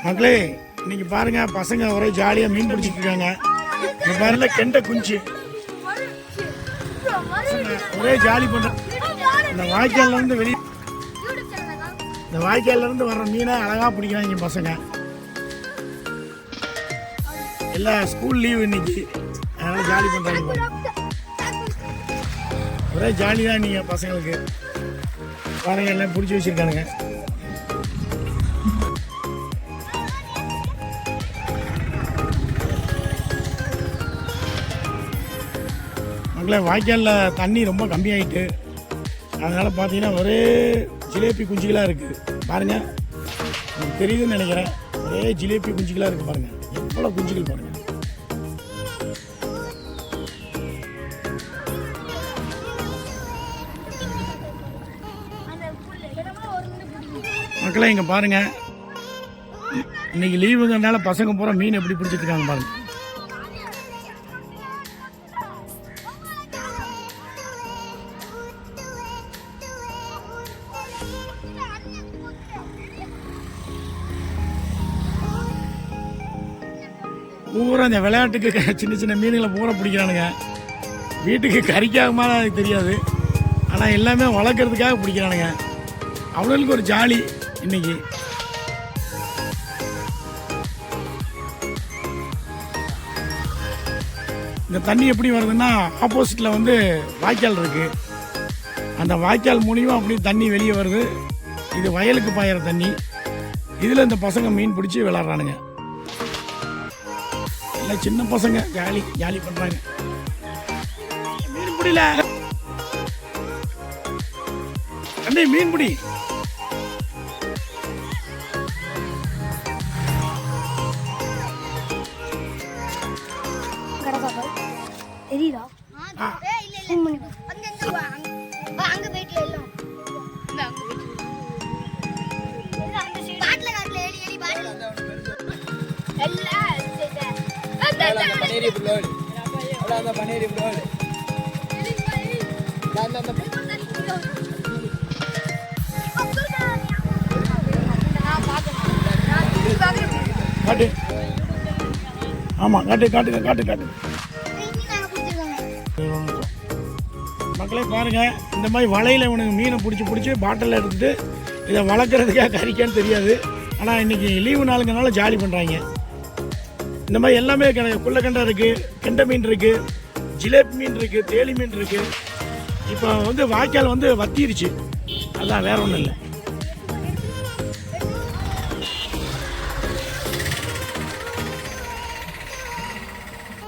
மக்களே இன்னைக்கு பாருங்க பசங்க ஒரே ஜாலியாக மீன் பிடிச்சிட்டு இருக்காங்க. இந்த பாருல கெண்டை குஞ்சு ஒரே ஜாலி பண்ற. இந்த வாய்க்கால்ல இருந்து வர்ற மீனை அழகா பிடிக்கிறாங்க பசங்க. எல்லாம் ஸ்கூல் லீவ் இன்னைக்கு, அதனால ஜாலி பண்றாங்க. ஒரே ஜாலி தான் நீங்க பசங்களுக்கு. பாருங்க எல்லாம் பிடிச்சி வச்சிருக்கானுங்க. மக்களே வாய்க்காலில் தண்ணி ரொம்ப கம்மியாயிட்டு, அதனால் பார்த்தீங்கன்னா ஒரே ஜிலேபி குஞ்சுகளாக இருக்குது. பாருங்கள், உங்களுக்கு தெரியுதுன்னு நினைக்கிறேன். ஒரே ஜிலேபி குஞ்சுகளாக இருக்குது. பாருங்கள் எவ்வளோ குஞ்சுகள் பாருங்கள். மக்களே இங்கே பாருங்கள், இன்னைக்கு லீவுங்கிறதுனால பசங்க பூரா மீன் எப்படி பிடிச்சிட்டு இருக்காங்க பாருங்கள். பூரா இந்த விளையாட்டுக்கு சின்ன சின்ன மீன்களை பூரா பிடிக்கிறானுங்க. வீட்டுக்கு கறிக்காகமா எனக்கு தெரியாது, ஆனால் எல்லாமே வளர்க்குறதுக்காக பிடிக்கிறானுங்க. அவங்களுக்கு ஒரு ஜாலி இன்னைக்கு. இந்த தண்ணி எப்படி வருதுன்னா, ஆப்போசிட்டில் வந்து வாய்க்கால் இருக்குது. அந்த வாய்க்கால் மூலியமாக அப்படி தண்ணி வெளியே வருது. இது வயலுக்கு பாயிற தண்ணி. இதில் இந்த பசங்க மீன் பிடிச்சி விளாட்றானுங்க. எல்லாம் சின்ன பசங்க ஜாலி பண்ணுறாங்க. மீன் பிடில அண்ணே, மீன் பிடி. தெரியுதா? காட்டு. ஆமா, காட்டு. மக்களே பாருங்க, இந்த மாதிரி வலையில் இவனுக்கு மீனை பிடிச்சி பாட்டிலில் எடுத்துட்டு இதை வளர்க்குறதுக்காக கறிக்கான்னு தெரியாது. ஆனால் இன்னைக்கு லீவு நாளுங்கனால ஜாலி பண்ணுறாங்க. இந்த மாதிரி எல்லாமே குள்ளக்கண்டை இருக்குது, கெண்டை மீன் இருக்குது, ஜிலேபி மீன் இருக்குது, தேலி மீன் இருக்குது. இப்போ வந்து வாய்க்கால் வந்து வத்திருச்சு, அதான் வேற ஒன்றும் இல்லை.